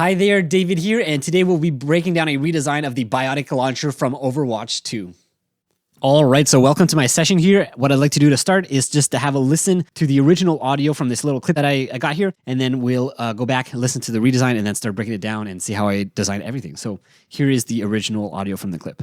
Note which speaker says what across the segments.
Speaker 1: Hi there, David here, and today we'll be breaking down a redesign of the Biotic launcher from Overwatch 2. All right, so welcome to my session here. What I'd like to do to start is just to have a listen to the original audio from this little clip that I got here, and then we'll go back and listen to the redesign and then start breaking it down and see how I designed everything. So here is the original audio from the clip.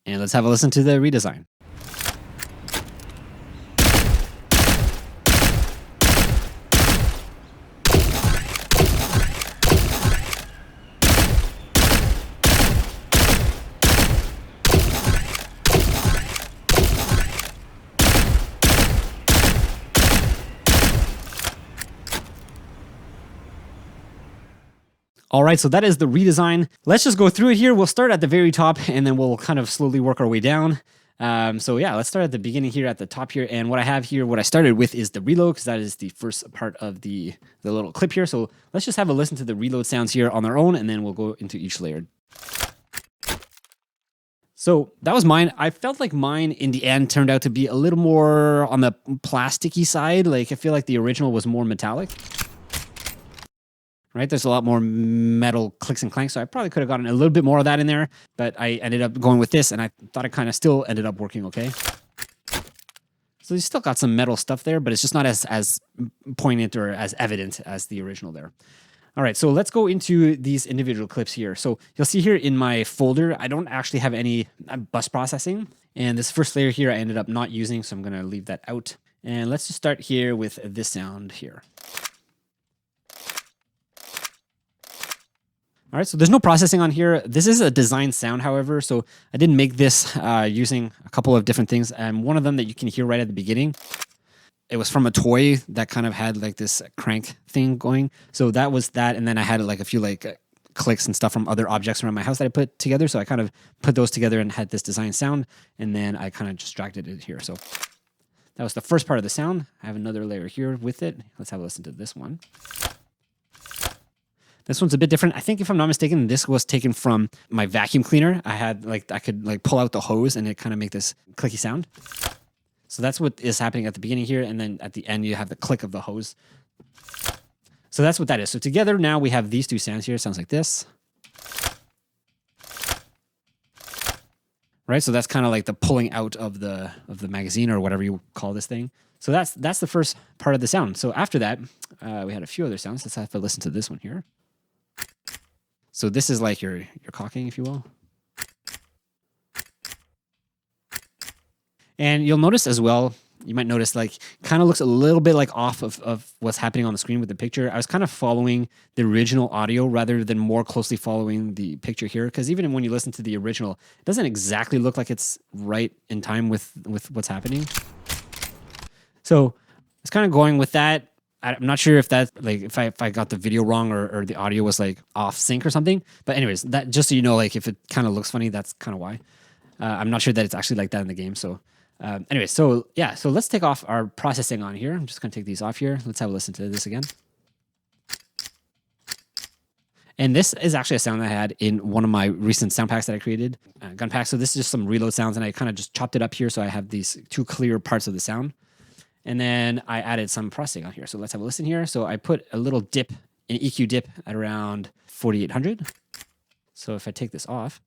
Speaker 1: And let's have a listen to the redesign. All right, so that is the redesign. Let's just go through it here. We'll start at the very top and then we'll kind of slowly work our way down. So yeah, let's start at the beginning here at the top here. And what I have here, what I started with is the reload, because that is the first part of the little clip here. So let's just have a listen to the reload sounds here on their own, and then we'll go into each layer. So that was mine. I felt like mine in the end turned out to be a little more on the plasticky side. Like I feel like the original was more metallic. Right, there's a lot more metal clicks and clanks, so I probably could have gotten a little bit more of that in there, but I ended up going with this, and I thought it kind of still ended up working okay. So you still got some metal stuff there, but it's just not as poignant or as evident as the original there. All right, so let's go into these individual clips here. So you'll see here in my folder, I don't actually have any bus processing, and this first layer here I ended up not using, so I'm going to leave that out. And let's just start here with this sound here. All right, so there's no processing on here. This is a design sound, however, so I did make this using a couple of different things. And one of them that you can hear right at the beginning, it was from a toy that kind of had like this crank thing going. So that was that, and then I had like a few like clicks and stuff from other objects around my house that I put together. So I kind of put those together and had this design sound, and then I kind of just dragged it in here. So that was the first part of the sound. I have another layer here with it. Let's have a listen to this one. This one's a bit different. I think if I'm not mistaken, this was taken from my vacuum cleaner. I could pull out the hose and it kind of make this clicky sound. So that's what is happening at the beginning here. And then at the end, you have the click of the hose. So that's what that is. So together now we have these two sounds here. It sounds like this. Right. So that's kind of like the pulling out of the magazine or whatever you call this thing. So that's the first part of the sound. So after that, we had a few other sounds. Let's have to listen to this one here. So this is like your caulking, if you will. And you'll notice as well, you might notice like kind of looks a little bit like off of what's happening on the screen with the picture. I was kind of following the original audio rather than more closely following the picture here. Because even when you listen to the original, it doesn't exactly look like it's right in time with what's happening. So it's kind of going with that. I'm not sure if that like if I got the video wrong or the audio was like off sync or something. But anyways, that just so you know, like if it kind of looks funny, that's kind of why. I'm not sure that it's actually like that in the game. So anyways, so yeah, so let's take off our processing on here. I'm just gonna take these off here. Let's have a listen to this again. And this is actually a sound I had in one of my recent sound packs that I created, gun packs. So this is just some reload sounds, and I kind of just chopped it up here so I have these two clear parts of the sound. And then I added some processing on here. So let's have a listen here. So I put a little dip, an EQ dip at around 4800. So if I take this off,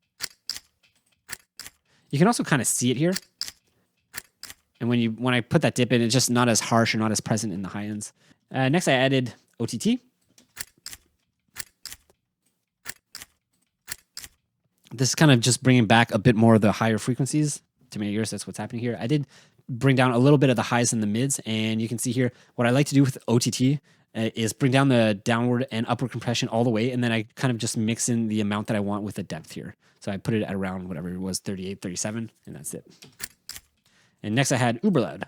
Speaker 1: you can also kind of see it here. And when I put that dip in, it's just not as harsh or not as present in the high ends. Next, I added OTT. This is kind of just bringing back a bit more of the higher frequencies. To my ears, that's what's happening here. I did bring down a little bit of the highs and the mids, and you can see here what I like to do with OTT is bring down the downward and upward compression all the way, and then I kind of just mix in the amount that I want with the depth here. So I put it at around whatever it was, 38, 37, and that's it. And next I had uber loud,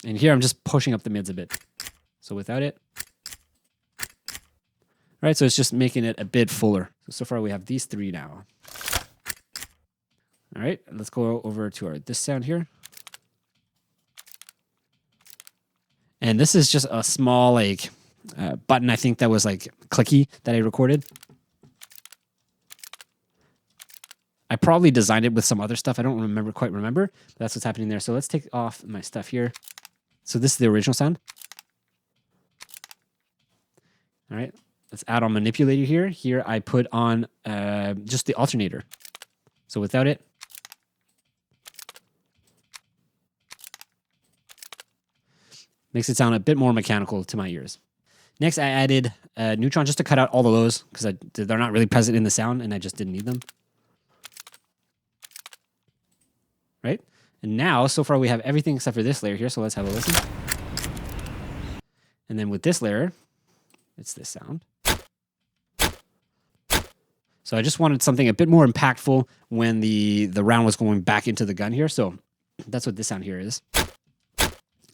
Speaker 1: and here I'm just pushing up the mids a bit. So without it, right? So it's just making it a bit fuller. So far we have these three now. All right, let's go over to this sound here. And this is just a small like button, I think that was like clicky that I recorded. I probably designed it with some other stuff. I don't quite remember, but that's what's happening there. So let's take off my stuff here. So this is the original sound. All right, let's add on manipulator here. Here I put on just the alternator. So without it, makes it sound a bit more mechanical to my ears. Next, I added neutron just to cut out all the lows because they're not really present in the sound and I just didn't need them. Right? And now, so far we have everything except for this layer here, so let's have a listen. And then with this layer, it's this sound. So I just wanted something a bit more impactful when the round was going back into the gun here, so that's what this sound here is.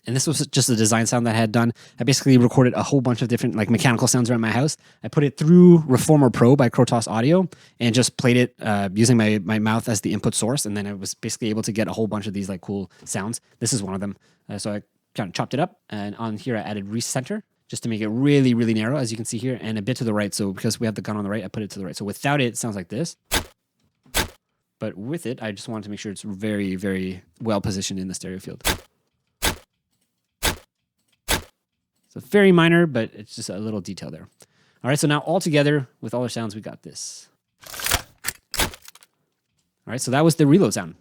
Speaker 1: And this was just a design sound that I had done. I basically recorded a whole bunch of different like mechanical sounds around my house. I put it through Reformer Pro by Crotos Audio and just played it using my mouth as the input source. And then I was basically able to get a whole bunch of these like cool sounds. This is one of them. So I kind of chopped it up. And on here, I added recenter just to make it really, really narrow, as you can see here, and a bit to the right. So because we have the gun on the right, I put it to the right. So without it, it sounds like this. But with it, I just wanted to make sure it's very, very well positioned in the stereo field. So very minor, but it's just a little detail there. All right, so now all together with all our sounds, we got this. All right, so that was the reload sound.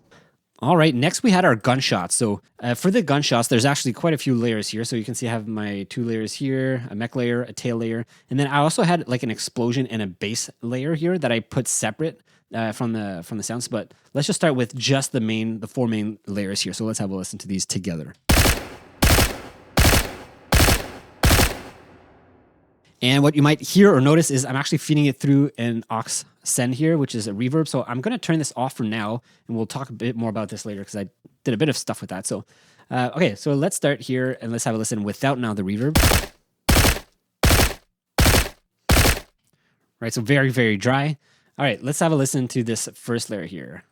Speaker 1: All right, next we had our gunshots. So for the gunshots, there's actually quite a few layers here. So you can see I have my 2 layers here, a mech layer, a tail layer. And then I also had like an explosion and a bass layer here that I put separate from the sounds. But let's just start with just the 4 main layers here. So let's have a listen to these together. And what you might hear or notice is I'm actually feeding it through an aux send here, which is a reverb. So I'm going to turn this off for now, and we'll talk a bit more about this later because I did a bit of stuff with that. So, okay, so let's start here and let's have a listen without now the reverb. Right, so very, very dry. All right, let's have a listen to this first layer here.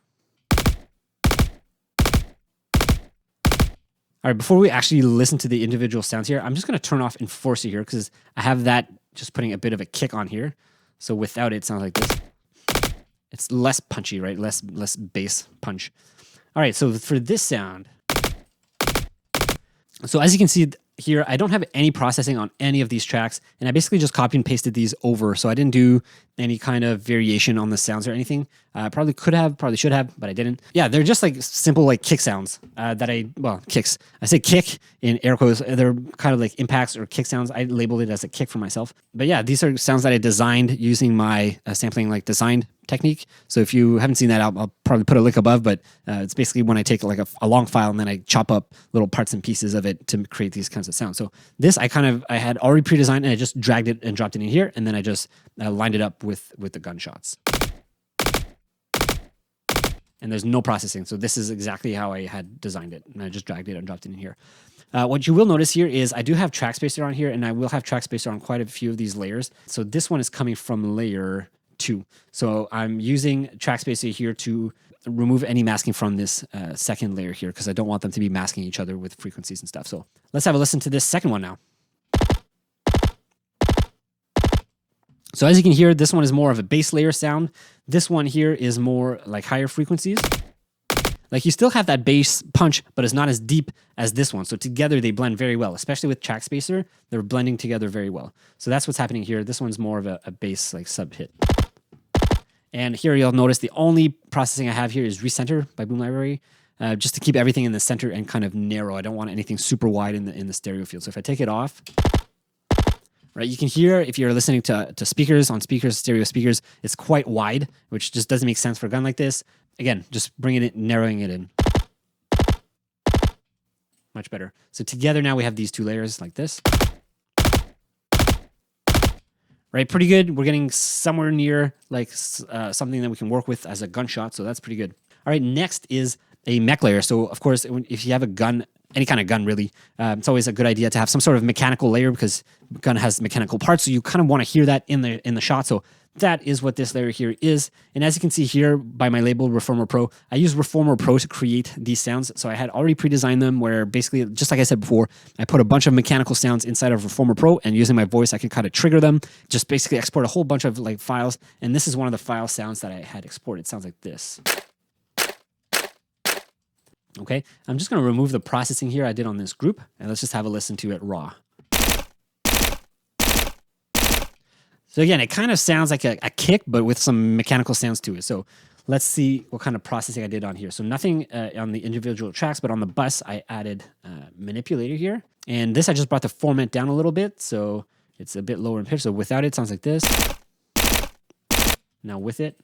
Speaker 1: All right, before we actually listen to the individual sounds here, I'm just going to turn off Enforcer here because I have that just putting a bit of a kick on here. So without it, it sounds like this. It's less punchy, right? Less bass punch. All right, so for this sound, so as you can see here, I don't have any processing on any of these tracks, and I basically just copy and pasted these over. So I didn't do any kind of variation on the sounds or anything. Probably could have, probably should have, but I didn't. Yeah, they're just like simple like kick sounds kicks. I say kick in air quotes. They're kind of like impacts or kick sounds. I labeled it as a kick for myself. But yeah, these are sounds that I designed using my sampling like designed technique. So if you haven't seen that, I'll probably put a link above, but it's basically when I take like a long file and then I chop up little parts and pieces of it to create these kinds of sounds. So this I had already pre-designed and I just dragged it and dropped it in here, and then I just lined it up with the gunshots. And there's no processing. So this is exactly how I had designed it. And I just dragged it and dropped it in here. What you will notice here is I do have track spacer on here, and I will have track spacer on quite a few of these layers. So this one is coming from layer 2. So I'm using track spacer here to remove any masking from this second layer here because I don't want them to be masking each other with frequencies and stuff. So let's have a listen to this second one now. So as you can hear, this one is more of a bass layer sound. This one here is more like higher frequencies. Like you still have that bass punch, but it's not as deep as this one. So together they blend very well, especially with track spacer. They're blending together very well. So that's what's happening here. This one's more of a bass like sub hit. And here you'll notice the only processing I have here is recenter by Boom Library, just to keep everything in the center and kind of narrow. I don't want anything super wide in the stereo field. So if I take it off, right, you can hear if you're listening to speakers, stereo speakers, it's quite wide, which just doesn't make sense for a gun like this. Again, just bringing it, narrowing it in. Much better. So together now we have these 2 layers like this. Right, pretty good. We're getting somewhere near like something that we can work with as a gunshot, so that's pretty good. All right, next is a mech layer. So of course, if you have a gun any kind of gun really. It's always a good idea to have some sort of mechanical layer because gun has mechanical parts, so you kind of want to hear that in the shot. So that is what this layer here is. And as you can see here by my label Reformer Pro, I use Reformer Pro to create these sounds. So I had already pre-designed them where basically, just like I said before, I put a bunch of mechanical sounds inside of Reformer Pro, and using my voice, I can kind of trigger them, just basically export a whole bunch of like files. And this is one of the file sounds that I had exported. It sounds like this. Okay, I'm just going to remove the processing here I did on this group, and let's just have a listen to it raw. So again, it kind of sounds like a kick, but with some mechanical sounds to it. So let's see what kind of processing I did on here. So nothing on the individual tracks, but on the bus, I added a manipulator here. And this, I just brought the format down a little bit, so it's a bit lower in pitch. So without it, it sounds like this. Now with it.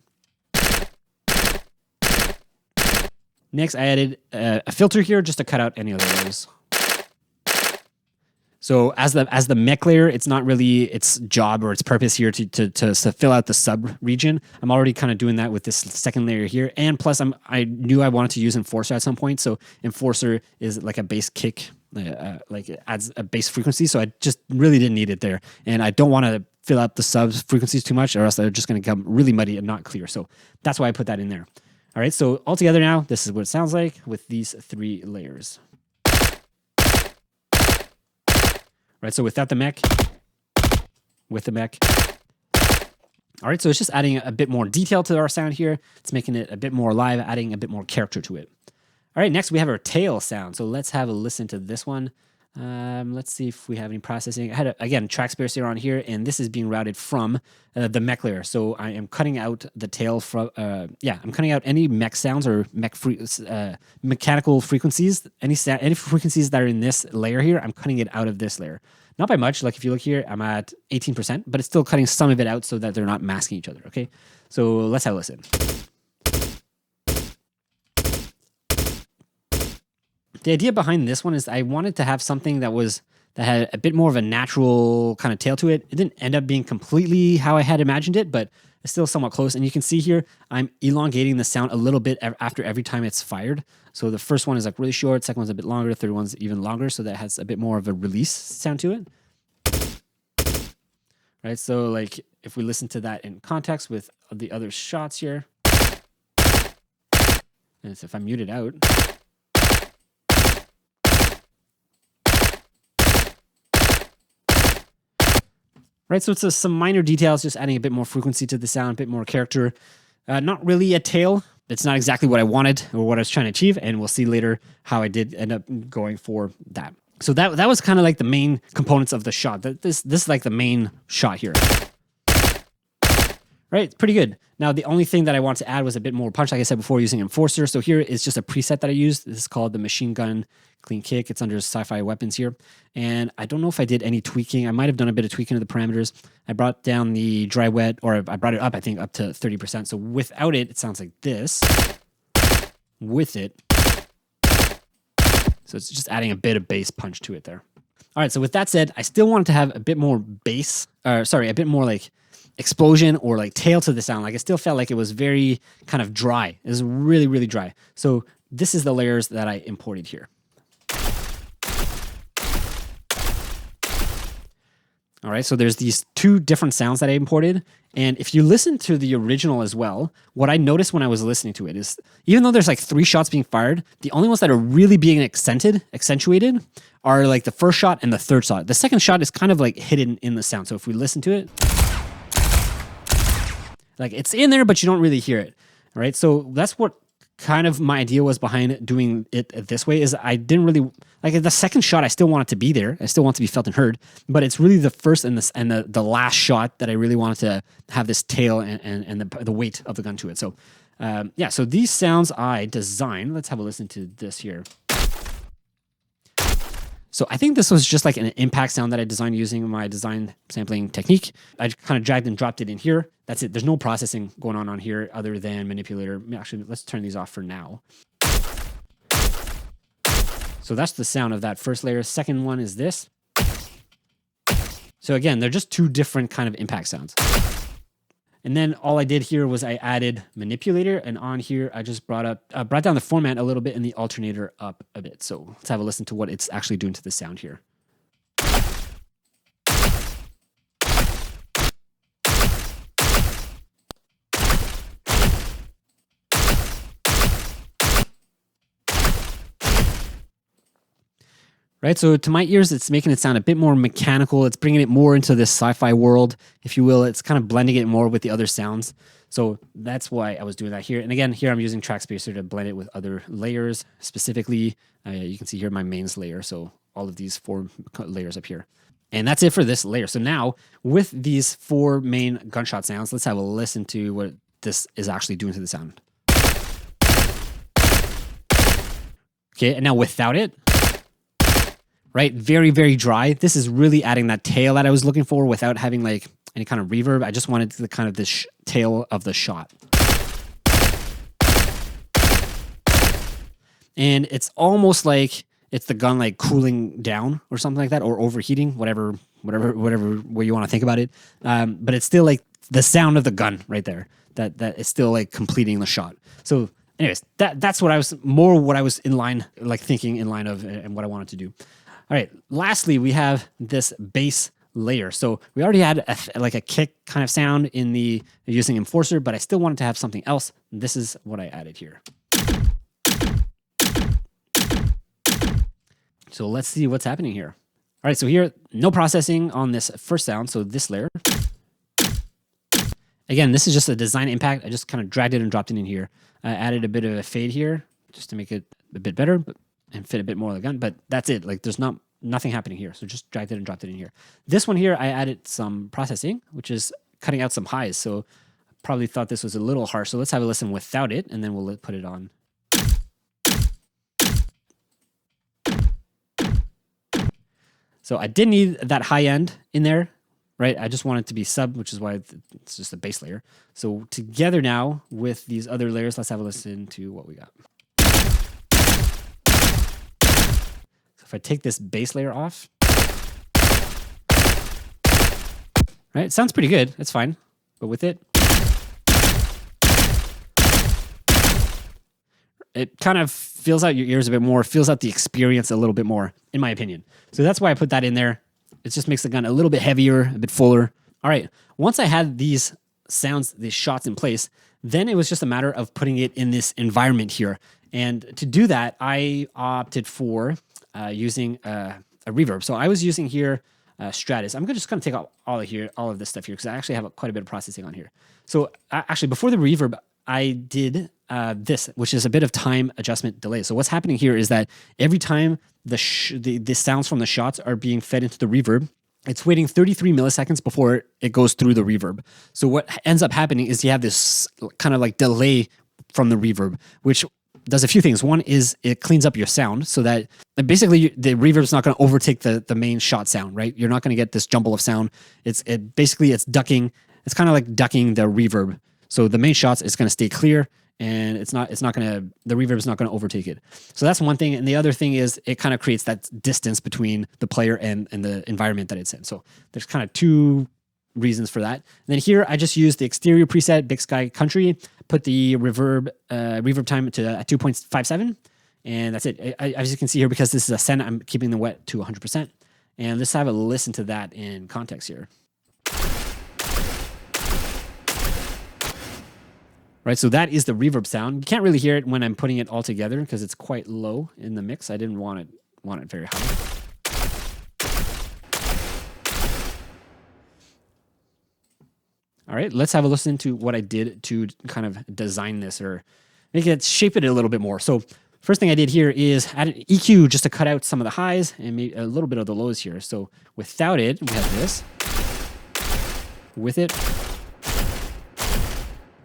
Speaker 1: Next, I added a filter here just to cut out any other layers. So as the mech layer, it's not really its job or its purpose here to fill out the sub region. I'm already kind of doing that with this second layer here. And plus, I knew I wanted to use Enforcer at some point. So Enforcer is like a bass kick, like it adds a bass frequency. So I just really didn't need it there. And I don't want to fill out the subs frequencies too much, or else they're just going to become really muddy and not clear. So that's why I put that in there. All right, so all together now, this is what it sounds like with these 3 layers. Right, so without the mech, with the mech. All right, so it's just adding a bit more detail to our sound here. It's making it a bit more alive, adding a bit more character to it. All right, next we have our tail sound. So let's have a listen to this one. Let's see if we have any processing. I had, again, track spares here on here, and this is being routed from the mech layer. So I am cutting out the tail from, I'm cutting out any mech sounds or mechanical frequencies. Any frequencies that are in this layer here, I'm cutting it out of this layer. Not by much. Like if you look here, I'm at 18%, but it's still cutting some of it out so that they're not masking each other. Okay, so let's have a listen. The idea behind this one is I wanted to have something that had a bit more of a natural kind of tail to it. It didn't end up being completely how I had imagined it, but it's still somewhat close. And you can see here, I'm elongating the sound a little bit after every time it's fired. So the first one is like really short, second one's a bit longer, the third one's even longer, so that has a bit more of a release sound to it. Right, so like if we listen to that in context with the other shots here, and so if I mute it out, right, so it's some minor details, just adding a bit more frequency to the sound, a bit more character. Not really a tail. It's not exactly what I wanted or what I was trying to achieve, and we'll see later how I did end up going for that. So that was kind of like the main components of the shot. This is like the main shot here. Right, pretty good. Now, the only thing that I wanted to add was a bit more punch, like I said before, using Enforcer. So here is just a preset that I used. This is called the Machine Gun Clean Kick. It's under Sci-Fi Weapons here. And I don't know if I did any tweaking. I might have done a bit of tweaking of the parameters. I brought down the dry wet, or I brought it up, I think, up to 30%. So without it, it sounds like this. With it, so it's just adding a bit of bass punch to it there. All right, so with that said, I still wanted to have a bit more bass, a bit more like explosion or like tail to the sound. Like it still felt like it was very kind of dry. It was really, really dry. So this is the layers that I imported here. All right, so there's these 2 different sounds that I imported. And if you listen to the original as well, what I noticed when I was listening to it is, even though there's like 3 shots being fired, the only ones that are really being accentuated are like the first shot and the third shot. The second shot is kind of like hidden in the sound. So if we listen to it, like it's in there, but you don't really hear it. All right, so that's what kind of my idea was behind doing it this way. Is I didn't really like the second shot. I still want it to be there. I still want it to be felt and heard. But it's really the first and the last shot that I really wanted to have this tail and the weight of the gun to it. So so these sounds I designed. Let's have a listen to this here. So I think this was just like an impact sound that I designed using my design sampling technique. I kind of dragged and dropped it in here. That's it. There's no processing going on here other than manipulator. Actually, let's turn these off for now. So that's the sound of that first layer. Second one is this. So again, they're just 2 different kind of impact sounds. And then all I did here was I added manipulator, and on here I just brought down the format a little bit and the alternator up a bit. So let's have a listen to what it's actually doing to the sound here. Right, so to my ears, it's making it sound a bit more mechanical. It's bringing it more into this sci-fi world, if you will. It's kind of blending it more with the other sounds. So that's why I was doing that here. And again, here I'm using Track Spacer to blend it with other layers. Specifically, you can see here my mains layer. So all of these 4 layers up here. And that's it for this layer. So now with these 4 main gunshot sounds, let's have a listen to what this is actually doing to the sound. Okay, and now without it, right? Very, very dry. This is really adding that tail that I was looking for without having like any kind of reverb. I just wanted the kind of this tail of the shot. And it's almost like it's the gun like cooling down or something like that, or overheating, whatever way you want to think about it. But it's still like the sound of the gun right there. That is still like completing the shot. So anyways, that's what I was thinking in line of and what I wanted to do. All right, lastly, we have this bass layer. So we already had a kick kind of sound in the using Enforcer, but I still wanted to have something else. This is what I added here. So let's see what's happening here. All right, so here, no processing on this first sound, so this layer. Again, this is just a design impact. I just kind of dragged it and dropped it in here. I added a bit of a fade here just to make it a bit better and fit a bit more of the gun, but that's it. Like there's nothing happening here. So just dragged it and dropped it in here. This one here, I added some processing, which is cutting out some highs. So I probably thought this was a little harsh. So let's have a listen without it, and then we'll put it on. So I didn't need that high end in there, right? I just want it to be sub, which is why it's just a base layer. So together now with these other layers, let's have a listen to what we got. So if I take this base layer off, right? It sounds pretty good. It's fine. But with it, it kind of fills out your ears a bit more, fills out the experience a little bit more, in my opinion. So that's why I put that in there. It just makes the gun a little bit heavier, a bit fuller. All right, once I had these sounds, these shots in place, then it was just a matter of putting it in this environment here. And to do that, I opted for using a reverb. So I was using here Stratus. I'm just going to take out all of this stuff here because I actually have quite a bit of processing on here. So actually, before the reverb, I did this, which is a bit of time adjustment delay. So what's happening here is that every time the sounds from the shots are being fed into the reverb, it's waiting 33 milliseconds before it goes through the reverb. So what ends up happening is you have this kind of like delay from the reverb, which does a few things. One is it cleans up your sound so that basically the reverb is not going to overtake the main shot sound, right? You're not going to get this jumble of sound. It's ducking. It's kind of like ducking the reverb. So the main shots is going to stay clear, and the reverb is not going to overtake it. So that's one thing. And the other thing is it kind of creates that distance between the player and the environment that it's in. So there's kind of 2 reasons for that. And then here I just used the exterior preset, Big Sky Country, put the reverb time to 2.57, and that's it. As you can see here, because this is a send, I'm keeping the wet to 100%. And let's have a listen to that in context here. Right, so that is the reverb sound. You can't really hear it when I'm putting it all together because it's quite low in the mix. I didn't want it very high. All right, let's have a listen to what I did to kind of design this or shape it a little bit more. So first thing I did here is add an EQ just to cut out some of the highs and maybe a little bit of the lows here. So without it, we have this. With it,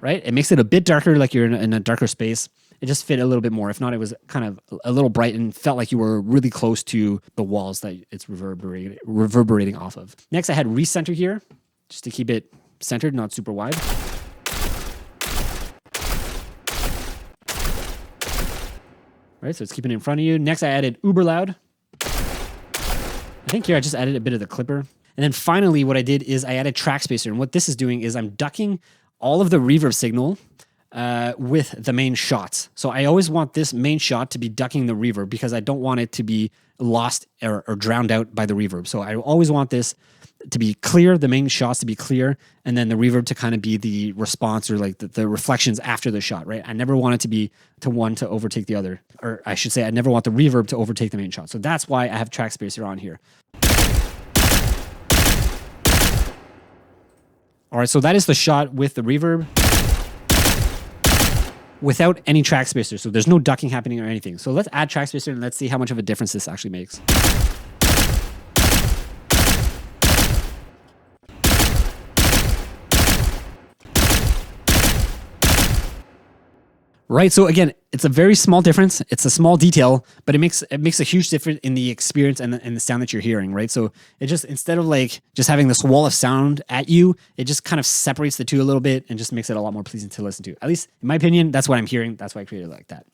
Speaker 1: right? It makes it a bit darker, like you're in a darker space. It just fit a little bit more. If not, it was kind of a little bright and felt like you were really close to the walls that it's reverberating off of. Next, I had recenter here, just to keep it centered, not super wide. Right, so it's keeping it in front of you. Next, I added uber loud. I think here I just added a bit of the clipper. And then finally, what I did is I added track spacer. And what this is doing is I'm ducking all of the reverb signal with the main shots. So I always want this main shot to be ducking the reverb because I don't want it to be lost or drowned out by the reverb. So I always want this to be clear, the main shots to be clear, and then the reverb to kind of be the response or like the reflections after the shot, right? I never want it to be to one to overtake the other. Or I should say I never want the reverb to overtake the main shot. So that's why I have track spacer on here. All right, so that is the shot with the reverb without any track spacer. So there's no ducking happening or anything. So let's add track spacer and let's see how much of a difference this actually makes. Right, so again, it's a very small difference. It's a small detail, but it makes a huge difference in the experience and the sound that you're hearing, right? So it just, instead of like just having this wall of sound at you, it just kind of separates the two a little bit and just makes it a lot more pleasing to listen to. At least in my opinion, that's what I'm hearing. That's why I created it like that.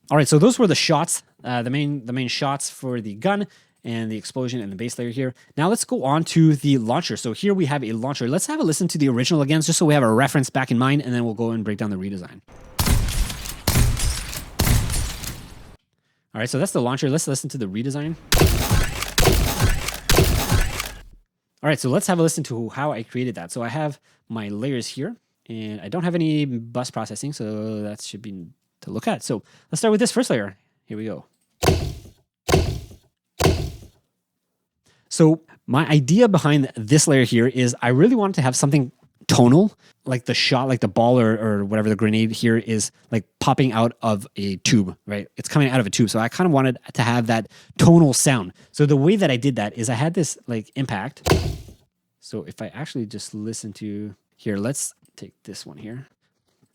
Speaker 1: All right, so those were the shots, the main shots for the gun and the explosion and the base layer here. Now let's go on to the launcher. So here we have a launcher. Let's have a listen to the original again, just so we have a reference back in mind, and then we'll go and break down the redesign. All right, so that's the launcher. Let's listen to the redesign. All right, so let's have a listen to how I created that. So I have my layers here, and I don't have any bus processing, so that should be to look at. So let's start with this first layer. Here we go. So my idea behind this layer here is I really wanted to have something tonal, like the shot, like the ball or whatever the grenade here is like popping out of a tube, right? It's coming out of a tube. So I kind of wanted to have that tonal sound. So the way that I did that is I had this like impact. So if I actually just listen to here, let's take this one here.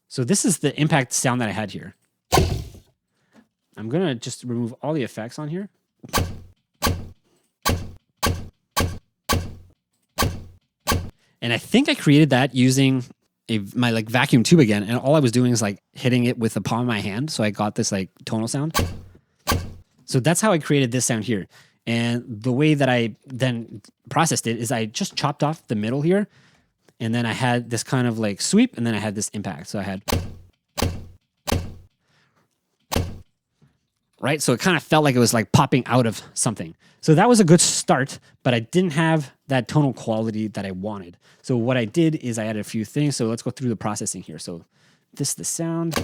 Speaker 1: So this is the impact sound that I had here. I'm going to just remove all the effects on here. And I think I created that using my like vacuum tube again. And all I was doing is like hitting it with the palm of my hand. So I got this like tonal sound. So that's how I created this sound here. And the way that I then processed it is I just chopped off the middle here. And then I had this kind of like sweep, and then I had this impact. So I had, right? So it kind of felt like it was like popping out of something. So that was a good start, but I didn't have that tonal quality that I wanted. So what I did is I added a few things. So let's go through the processing here. So this is the sound.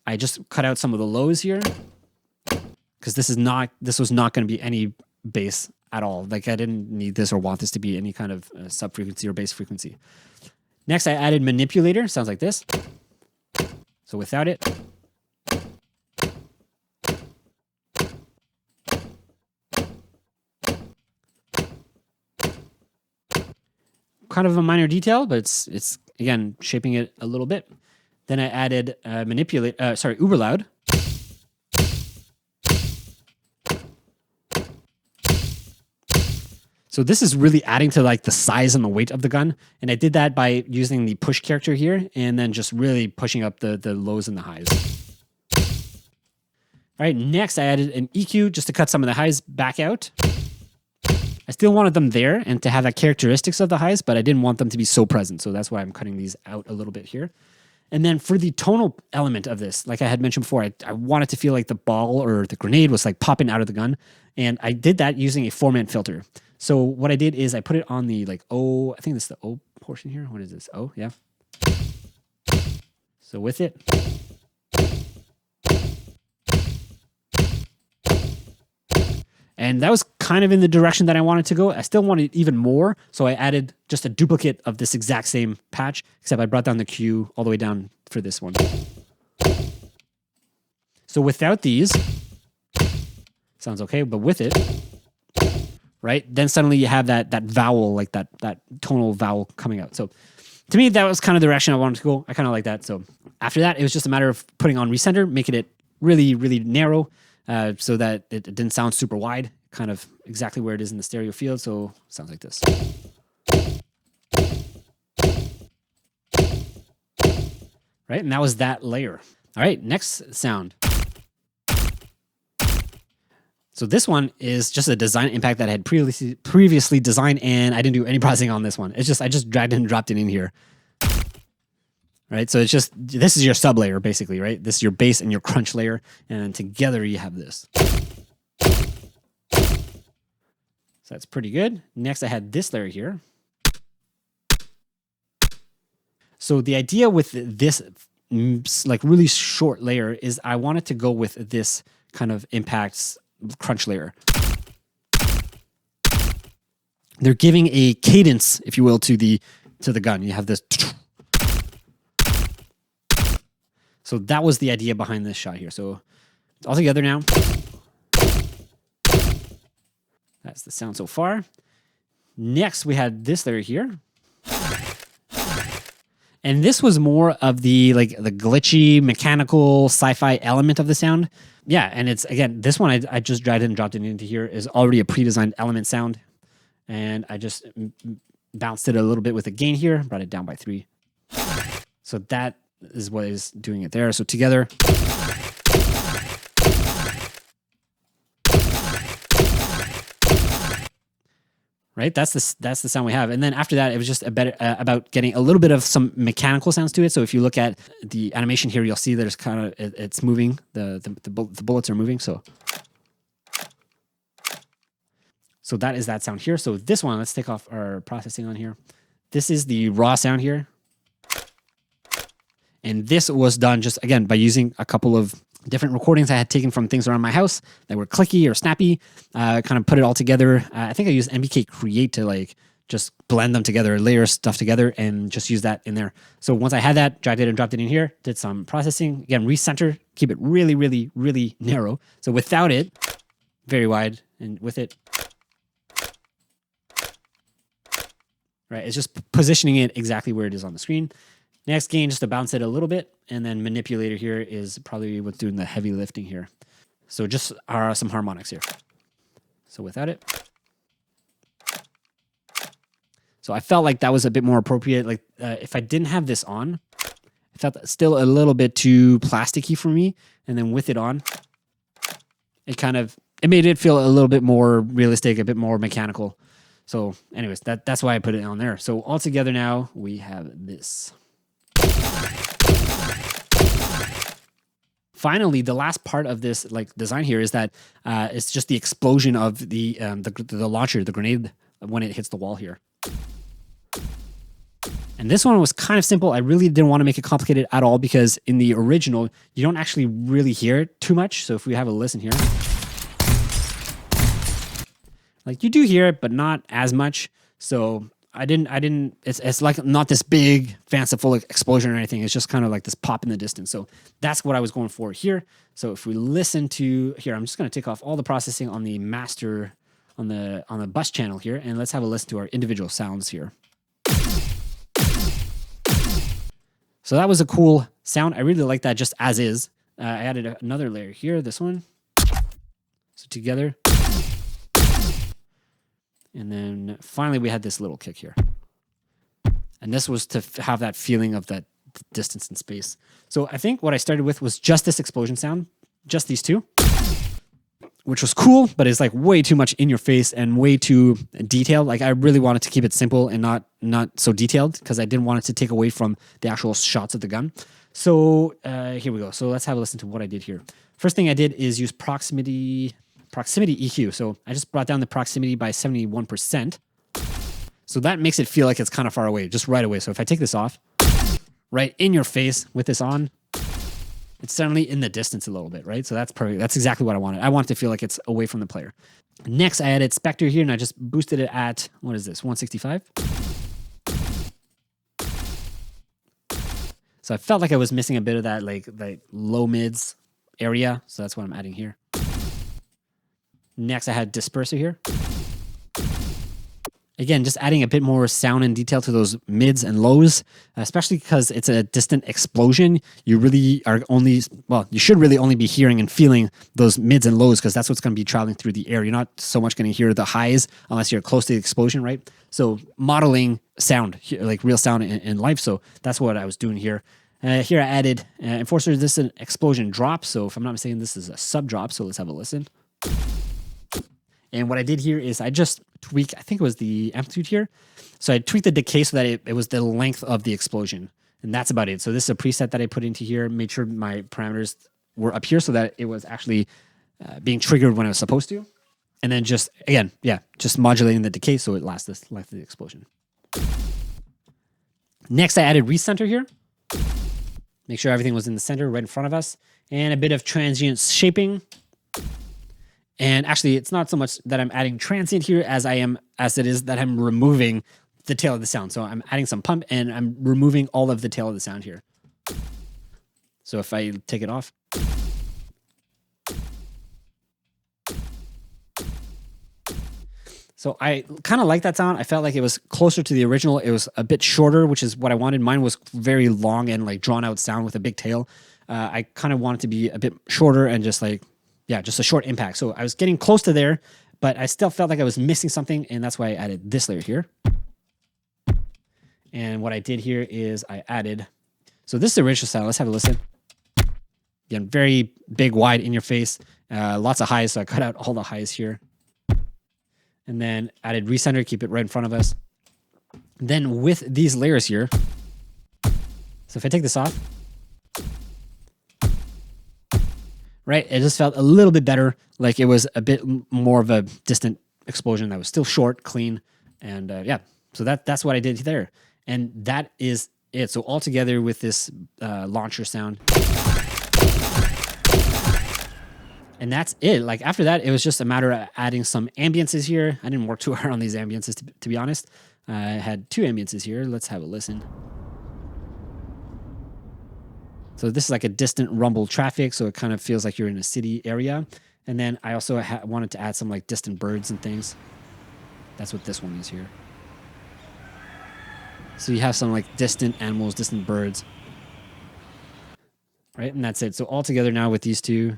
Speaker 1: I just cut out some of the lows here because this was not going to be any bass at all. Like I didn't need this or want this to be any kind of sub frequency or bass frequency. Next, I added manipulator. Sounds like this. So without it. Kind of a minor detail, but it's again shaping it a little bit. Then I added uber loud. So this is really adding to like the size and the weight of the gun, and I did that by using the push character here, and then just really pushing up the lows and the highs. All right, next I added an EQ just to cut some of the highs back out. I still wanted them there and to have that characteristics of the highs, but I didn't want them to be so present. So that's why I'm cutting these out a little bit here. And then for the tonal element of this, like I had mentioned before, I wanted to feel like the ball or the grenade was like popping out of the gun. And I did that using a 4-man filter. So what I did is I put it on the like O, I think this is the O portion here. What is this? O, yeah. So with it. And that was kind of in the direction that I wanted to go. I still wanted even more, so I added just a duplicate of this exact same patch, except I brought down the Q all the way down for this one. So without these, sounds okay, but with it, right, then suddenly you have that vowel, like that tonal vowel coming out. So to me, that was kind of the direction I wanted to go. I kind of like that. So after that, it was just a matter of putting on recenter, making it really, really narrow, so that it didn't sound super wide, kind of exactly where it is in the stereo field. So it sounds like this. Right, and that was that layer. All right, next sound. So this one is just a design impact that I had previously designed, and I didn't do any processing on this one. It's just I just dragged it and dropped it in here. right? So it's just, this is your sub layer basically, right? This is your bass and your crunch layer. And then together you have this. So that's pretty good. Next, I had this layer here. So the idea with this like really short layer is I wanted to go with this kind of impacts crunch layer. They're giving a cadence, if you will, to the gun. You have this. So that was the idea behind this shot here. So it's all together now. That's the sound so far. Next, we had this layer here. And this was more of the glitchy, mechanical, sci-fi element of the sound. Yeah, and it's, again, this one I just dragged it and dropped it into here is already a pre-designed element sound. And I just bounced it a little bit with a gain here, brought it down by 3. So that is what is doing it there. So together. Right, that's the sound we have, and then after that, it was just about getting a little bit of some mechanical sounds to it. So if you look at the animation here, you'll see there's kind of it's moving. The bullets are moving. So that is that sound here. So this one, let's take off our processing on here. This is the raw sound here, and this was done just again by using a couple of different recordings I had taken from things around my house that were clicky or snappy, kind of put it all together. I think I used MBK Create to like just blend them together, layer stuff together, and just use that in there. So once I had that, dragged it and dropped it in here, did some processing. Again, recenter, keep it really, really, really narrow. So without it, very wide, and with it, right, it's just positioning it exactly where it is on the screen. Next gain, just to bounce it a little bit. And then manipulator here is probably what's doing the heavy lifting here. So just some harmonics here. So without it. So I felt like that was a bit more appropriate. Like if I didn't have this on, I felt that still a little bit too plasticky for me. And then with it on, it made it feel a little bit more realistic, a bit more mechanical. So anyways, that's why I put it on there. So all together now we have this. Finally, the last part of this design here is that it's just the explosion of the launcher, the grenade, when it hits the wall here. And this one was kind of simple. I really didn't want to make it complicated at all because in the original, you don't actually really hear it too much. So if we have a listen here, like you do hear it, but not as much. So it's like not this big fanciful explosion or anything. It's just kind of like this pop in the distance. So that's what I was going for here. So if we listen to here, I'm just going to take off all the processing on the master, on the bus channel here. And let's have a listen to our individual sounds here. So that was a cool sound. I really like that just as is. I added another layer here, this one. So together. And then finally we had this little kick here. And this was to have that feeling of that distance and space. So I think what I started with was just this explosion sound, just these two, which was cool, but it's like way too much in your face and way too detailed. Like I really wanted to keep it simple and not so detailed because I didn't want it to take away from the actual shots of the gun. So here we go. So let's have a listen to what I did here. First thing I did is use proximity EQ. So I just brought down the proximity by 71%. So that makes it feel like it's kind of far away, just right away. So if I take this off, right in your face with this on, it's suddenly in the distance a little bit, right? So that's perfect. That's exactly what I wanted. I want it to feel like it's away from the player. Next, I added Spectre here and I just boosted it at, what is this, 165? So I felt like I was missing a bit of that like low mids area. So that's what I'm adding here. Next, I had disperser here. Again, just adding a bit more sound and detail to those mids and lows, especially because it's a distant explosion. You really are you should really only be hearing and feeling those mids and lows because that's what's going to be traveling through the air. You're not so much going to hear the highs unless you're close to the explosion, right? So modeling sound, like real sound in life. So that's what I was doing here. Here I added Enforcer. This is an explosion drop. So if I'm not mistaken, this is a sub drop. So let's have a listen. And what I did here is I just tweaked, I think it was the amplitude here. So I tweaked the decay so that it was the length of the explosion. And that's about it. So this is a preset that I put into here, made sure my parameters were up here so that it was actually being triggered when I was supposed to. And then just, again, yeah, just modulating the decay so it lasts the explosion. Next, I added recenter here. Make sure everything was in the center right in front of us. And a bit of transient shaping. And actually, it's not so much that I'm adding transient here as it is that I'm removing the tail of the sound. So I'm adding some pump and I'm removing all of the tail of the sound here. So if I take it off. So I kind of like that sound. I felt like it was closer to the original. It was a bit shorter, which is what I wanted. Mine was very long and like drawn out sound with a big tail. I kind of wanted to be a bit shorter and just like, yeah, just a short impact. So I was getting close to there, but I still felt like I was missing something. And that's why I added this layer here. And what I did here is I added, so this is the original sound. Let's have a listen. Again, very big, wide, in your face, lots of highs. So I cut out all the highs here. And then added recenter, keep it right in front of us. Then with these layers here, so if I take this off, right, it just felt a little bit better, like it was a bit more of a distant explosion that was still short, clean, and yeah, so that's what I did there. And that is it. So all together with this launcher sound. And that's it. Like after that, it was just a matter of adding some ambiences here. I didn't work too hard on these ambiences, to be honest. I had 2 ambiences here. Let's have a listen. So this is like a distant rumble traffic. So it kind of feels like you're in a city area. And then I also wanted to add some like distant birds and things. That's what this one is here. So you have some like distant animals, distant birds. Right? And that's it. So all together now with these 2.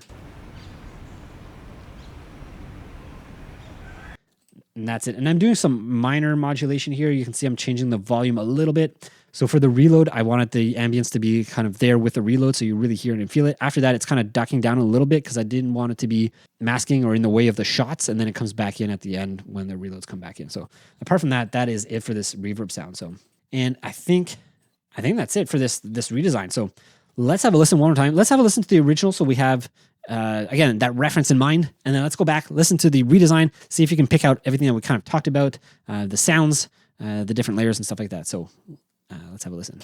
Speaker 1: And that's it. And I'm doing some minor modulation here. You can see I'm changing the volume a little bit. So for the reload, I wanted the ambience to be kind of there with the reload so you really hear it and feel it. After that, it's kind of ducking down a little bit because I didn't want it to be masking or in the way of the shots. And then it comes back in at the end when the reloads come back in. So apart from that, that is it for this reverb sound. So, and I think that's it for this redesign. So let's have a listen one more time. Let's have a listen to the original so we have again, that reference in mind. And then let's go back, listen to the redesign, see if you can pick out everything that we kind of talked about, the sounds, the different layers and stuff like that. So let's have a listen.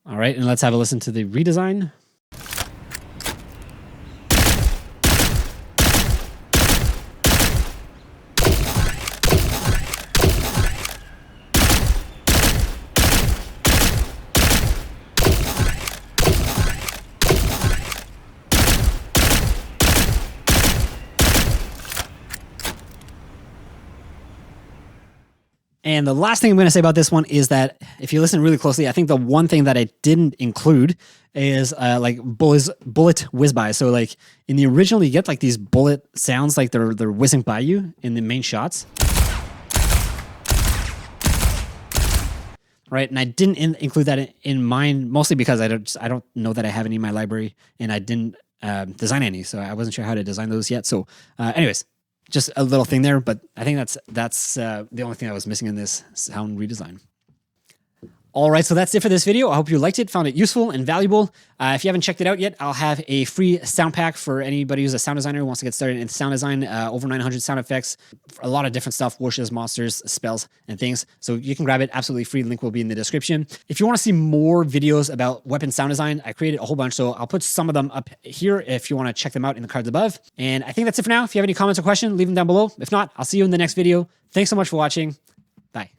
Speaker 1: All right, and let's have a listen to the redesign. And the last thing I'm going to say about this one is that if you listen really closely, I think the one thing that I didn't include is like bullet whiz by. So like in the original, you get like these bullet sounds like they're whizzing by you in the main shots. Right, and I didn't include that in mine, mostly because I don't know that I have any in my library, and I didn't design any, so I wasn't sure how to design those yet. So anyways, just a little thing there, but I think that's the only thing I was missing in this sound redesign. All right, so that's it for this video. I hope you liked it, found it useful and valuable. If you haven't checked it out yet, I'll have a free sound pack for anybody who's a sound designer who wants to get started in sound design. Over 900 sound effects, a lot of different stuff, washes, monsters, spells, and things. So you can grab it absolutely free. Link will be in the description. If you want to see more videos about weapon sound design, I created a whole bunch, so I'll put some of them up here if you want to check them out in the cards above. And I think that's it for now. If you have any comments or questions, leave them down below. If not, I'll see you in the next video. Thanks so much for watching. Bye.